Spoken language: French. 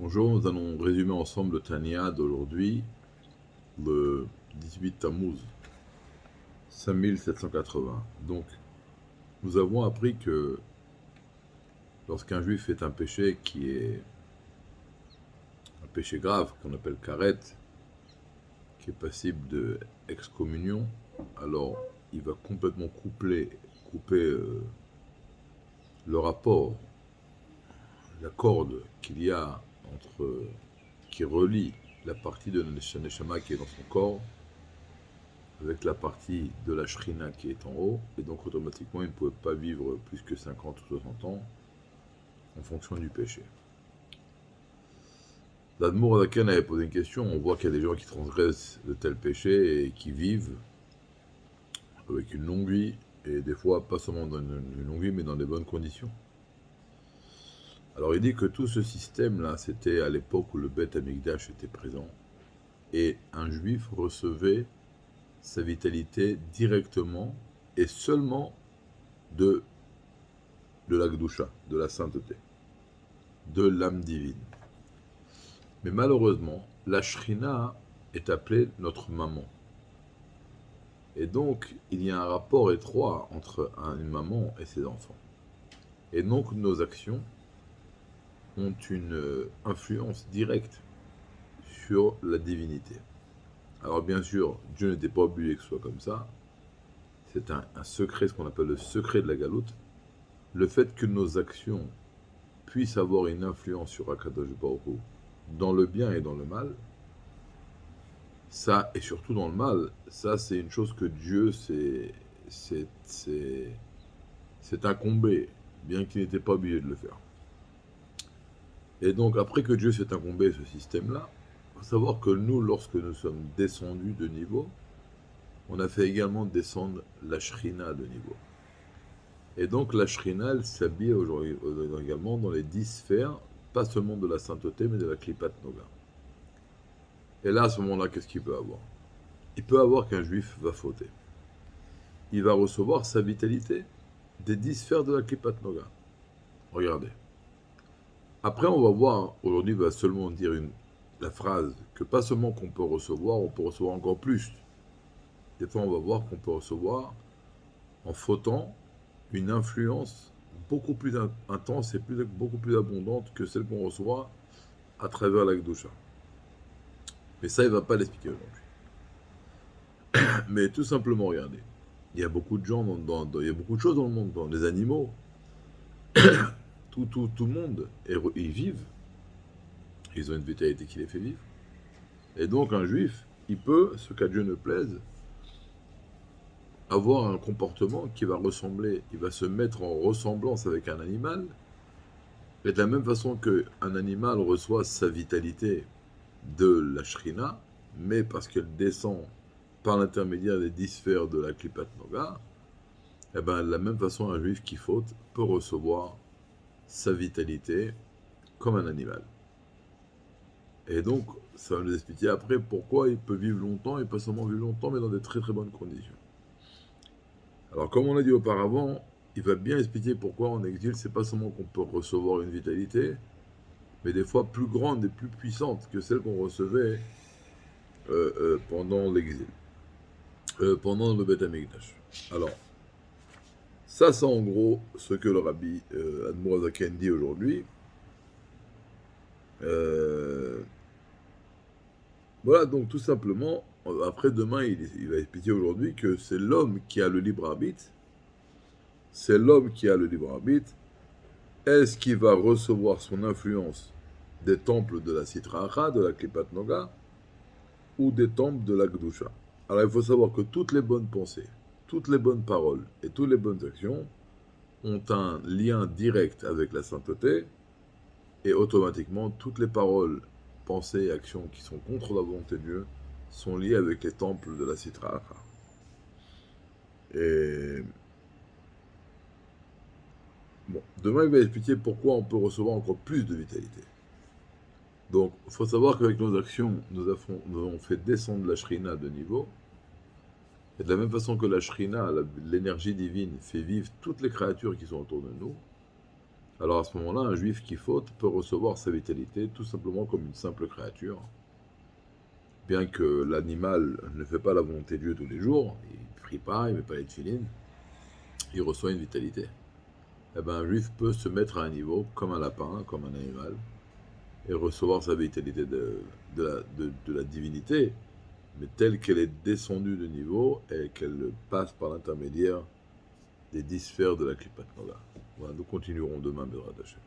Bonjour, nous allons résumer ensemble le Tania d'aujourd'hui, le 18 Tammuz, 5780. Donc, nous avons appris que lorsqu'un juif fait un péché qui est un péché grave, qu'on appelle karet, qui est passible de excommunion, alors il va complètement couper le rapport, la corde qu'il y a qui relie la partie de Neshama qui est dans son corps avec la partie de la Shrina qui est en haut, et donc automatiquement il ne pouvait pas vivre plus que 50 ou 60 ans en fonction du péché. L'Admour Adaken avait posé une question, on voit qu'il y a des gens qui transgressent de tels péchés et qui vivent avec une longue vie, et des fois pas seulement dans une longue vie, mais dans des bonnes conditions. Alors il dit que tout ce système-là, c'était à l'époque où le Beth Amikdash était présent, et un juif recevait sa vitalité directement et seulement de la Gdusha, de la sainteté, de l'âme divine. Mais malheureusement, la Shrina est appelée notre maman. Et donc, il y a un rapport étroit entre une maman et ses enfants. Et donc, nos actions ont une influence directe sur la divinité. Alors bien sûr, Dieu n'était pas obligé que ce soit comme ça. C'est un secret, ce qu'on appelle le secret de la galoute. Le fait que nos actions puissent avoir une influence sur Akadosh Baruch Hu, dans le bien et dans le mal, ça, et surtout dans le mal, ça c'est une chose que Dieu s'est incombé, bien qu'il n'était pas obligé de le faire. Et donc après que Dieu s'est incombé ce système-là, il faut savoir que nous, lorsque nous sommes descendus de niveau, on a fait également descendre la Shrina de niveau. Et donc la Shrina, elle s'habille aujourd'hui également dans les 10 sphères, pas seulement de la sainteté, mais de la Klipat Noga. Et là, à ce moment-là, qu'est-ce qu'il peut avoir? Il peut avoir qu'un juif va fauter. Il va recevoir sa vitalité des 10 sphères de la Klipat Noga. Regardez. Après, on va voir, aujourd'hui, il va seulement dire la phrase que pas seulement qu'on peut recevoir, on peut recevoir encore plus. Des fois, on va voir qu'on peut recevoir, en fautant, une influence beaucoup plus intense et beaucoup plus abondante que celle qu'on reçoit à travers la Gdusha. Mais ça, il ne va pas l'expliquer aujourd'hui. Mais tout simplement, regardez. Il y a beaucoup de gens, il y a beaucoup de choses dans le monde, dans les animaux. Tout le monde, ils vivent. Ils ont une vitalité qui les fait vivre. Et donc, un juif, il peut, ce qu'à Dieu ne plaise, avoir un comportement qui va ressembler, il va se mettre en ressemblance avec un animal. Et de la même façon qu'un animal reçoit sa vitalité de la Shrina, mais parce qu'elle descend par l'intermédiaire des 10 sphères de la Klipat Noga, et bien de la même façon, un juif qui faute peut recevoir sa vitalité comme un animal. Et donc, ça va nous expliquer après pourquoi il peut vivre longtemps, et pas seulement vivre longtemps, mais dans de très très bonnes conditions. Alors, comme on l'a dit auparavant, il va bien expliquer pourquoi en exil, c'est pas seulement qu'on peut recevoir une vitalité, mais des fois plus grande et plus puissante que celle qu'on recevait pendant l'exil, pendant le Beth Amikdash. Alors, ça c'est en gros ce que le rabbi Admour Azaken dit aujourd'hui. Voilà, donc tout simplement, après demain, il va expliquer aujourd'hui que c'est l'homme qui a le libre arbitre. C'est l'homme qui a le libre arbitre. Est-ce qu'il va recevoir son influence des temples de la Sitra Achra, de la Klipat Noga, ou des temples de la Gdusha? Alors il faut savoir que toutes les bonnes pensées, toutes les bonnes paroles et toutes les bonnes actions ont un lien direct avec la sainteté, et automatiquement toutes les paroles, pensées et actions qui sont contre la volonté de Dieu sont liées avec les temples de la Sitra Achra. Et bon, demain il va expliquer pourquoi on peut recevoir encore plus de vitalité. Donc, il faut savoir qu'avec nos actions, nous avons fait descendre la Shrina de niveau. Et de la même façon que la Shrina, l'énergie divine, fait vivre toutes les créatures qui sont autour de nous, Alors à ce moment-là, un juif qui faute peut recevoir sa vitalité tout simplement comme une simple créature. Bien que l'animal ne fait pas la volonté de Dieu tous les jours, il ne prie pas, il ne met pas les tefilines, il reçoit une vitalité. Eh ben, un juif peut se mettre à un niveau comme un lapin, comme un animal, et recevoir sa vitalité de la divinité, mais telle qu'elle est descendue de niveau et qu'elle passe par l'intermédiaire des 10 sphères de la Klipat Noga. Voilà, nous continuerons demain, Bezrat Hashem.